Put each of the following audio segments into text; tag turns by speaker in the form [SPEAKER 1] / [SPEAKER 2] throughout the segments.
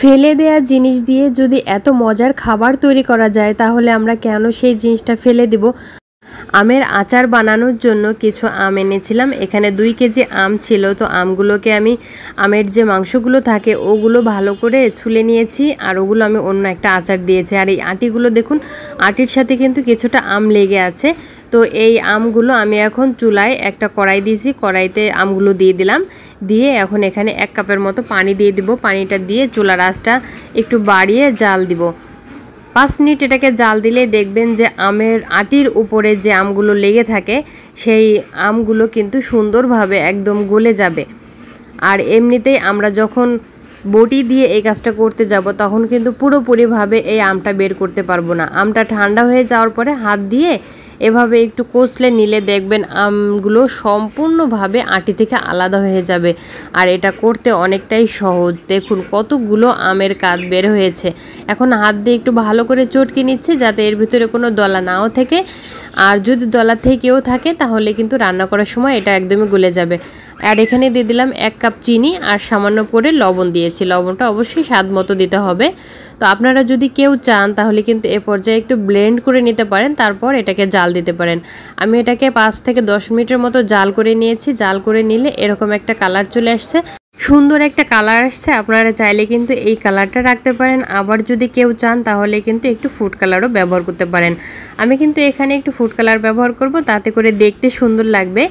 [SPEAKER 1] ফেলে দেওয়া জিনিস দিয়ে যদি এত মজার খাবার তৈরি করা যায় তাহলে আমরা কেন সেই জিনিসটা ফেলে দিব। আমের আচার বানানোর জন্য কিছু আম এনেছিলাম। এখানে 2 কেজি আম ছিল। তো আমগুলোকে আমি আমের যে মাংসগুলো থাকে ওগুলো ভালো করে ছুলে নিয়েছি, আর ওগুলো আমি অন্য একটা আচার দিয়েছি। আর এই আটিগুলো দেখুন, আটির সাথে কিন্তু কিছুটা আম লেগে আছে। তো এই আমগুলো আমি এখন চুলায় একটা কড়াই দিয়েছি, কড়াইতে আমগুলো দিয়ে দিলাম। দিয়ে এখন এখানে 1 কাপের মতো পানি দিয়ে দিব। পানিটা দিয়ে চুলার আঁচটা একটু বাড়িয়ে জাল দিব। 5 মিনিট এটাকে জাল দিলে দেখবেন যে আমের আটির উপরে যে আমগুলো লেগে থাকে সেই আমগুলো কিন্তু সুন্দরভাবে একদম গলে যাবে। আর এমনিতেই আমরা যখন বটি দিয়ে এই কাজটা করতে যাব তখন কিন্তু পুরোপুরিভাবে এই আমটা বের করতে পারবো না। আমটা ঠান্ডা হয়ে যাওয়ার পরে হাত দিয়ে এভাবে একটু কষলে নিলে দেখবেন আমগুলো সম্পূর্ণভাবে আটি থেকে আলাদা হয়ে যাবে। আর এটা করতে অনেকটাই সহজ। দেখুন কতগুলো আমের কাঁধ বের হয়েছে। এখন হাত দিয়ে একটু ভালো করে চটকে নিচ্ছে যাতে এর ভিতরে কোনো দলা নাও থাকে। আর যদি দলা থেকেও থাকে তাহলে কিন্তু রান্না করার সময় এটা একদমই গলে যাবে। আর এখানে দিয়ে দিলাম 1 কাপ চিনি আর সামান্য করে লবণ দিয়েছি। লবণটা অবশ্যই স্বাদ মতো দিতে হবে। তো আপনারা যদি কেউ চান তাহলে কিন্তু এ পর্যায়ে একটু ব্লেন্ড করে নিতে পারেন, তারপর এটাকে জাল দিতে পারেন। আমি এটাকে 5 থেকে 10 মিনিটের মতো জাল করে নিয়েছি। জাল করে নিলে এরকম একটা কালার চলে আসছে, সুন্দর একটা কালার আসছে। আপনারা চাইলে কিন্তু এই কালারটা রাখতে পারেন, আবার যদি কেউ চান তাহলে কিন্তু একটু ফুড কালারও ব্যবহার করতে পারেন। আমি কিন্তু এখানে একটু ফুড কালার ব্যবহার করব, তাতে করে দেখতে সুন্দর লাগবে।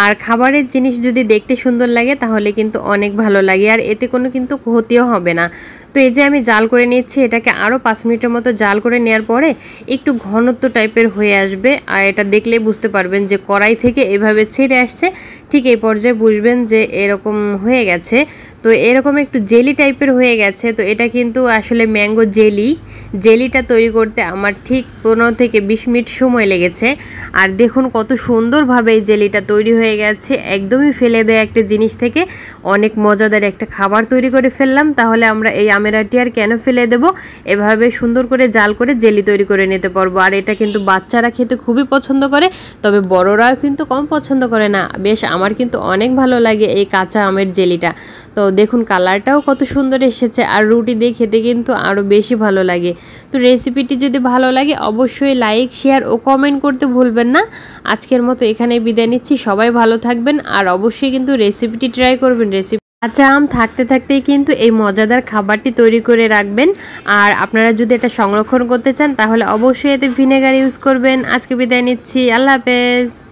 [SPEAKER 1] আর খাবারের জিনিস যদি দেখতে সুন্দর লাগে তাহলে কিন্তু অনেক ভালো লাগে, আর এতে কোনো কিন্তু ক্ষতিও হবে না। তো এই যে আমি জাল করে নিচ্ছি, এটাকে আরও 5 মিনিটের মতো জাল করে নেওয়ার পরে একটু ঘনত্ব টাইপের হয়ে আসবে। আর এটা দেখলে বুঝতে পারবেন যে কড়াই থেকে এভাবে ছেড়ে আসছে। ঠিক এই পর্যায়ে বুঝবেন যে এরকম হয়ে গেছে। তো এরকম একটু জেলি টাইপের হয়ে গেছে। তো এটা কিন্তু আসলে ম্যাঙ্গো জেলিটা তৈরি করতে আমার ঠিক 15 থেকে 20 মিনিট সময় লেগেছে। আর দেখুন কত সুন্দরভাবে এই জেলিটা তৈরি হয়ে গেছে। একদমই ফেলে দেয়া একটা জিনিস থেকে অনেক মজাদার একটা খাবার তৈরি করে ফেললাম। তাহলে আমরা এই আমের আটি আর কেন ফেলে দেব? এভাবে সুন্দর করে জাল করে জেলি তৈরি করে নিতে পারবো। আর এটা কিন্তু বাচ্চারা খেতে খুবই পছন্দ করে, তবে বড়রাও কিন্তু কম পছন্দ করে না। বেশ আমার কিন্তু অনেক ভালো লাগে এই কাঁচা আমের জেলিটা। তো দেখুন কালারটাও কত সুন্দর এসেছে, আর রুটি দিয়ে খেতে কিন্তু আরও বেশি ভালো লাগে। তো রেসিপিটি যদি ভালো লাগে অবশ্যই লাইক, শেয়ার ও কমেন্ট করতে ভুলবেন না। আজকের মতো এখানে বিদায় নিচ্ছি। সবাই ভালো থাকবেন, আর অবশ্যই কিন্তু রেসিপিটি ট্রাই করবেন। কাঁচা আম থাকতে থাকতেই কিন্তু এই মজাদার খাবারটি তৈরি করে রাখবেন। আর আপনারা যদি এটা সংরক্ষণ করতে চান তাহলে অবশ্যই এতে ভিনেগার ইউজ করবেন। আজকে বিদায় নিচ্ছি। আল্লাহ হাফেজ।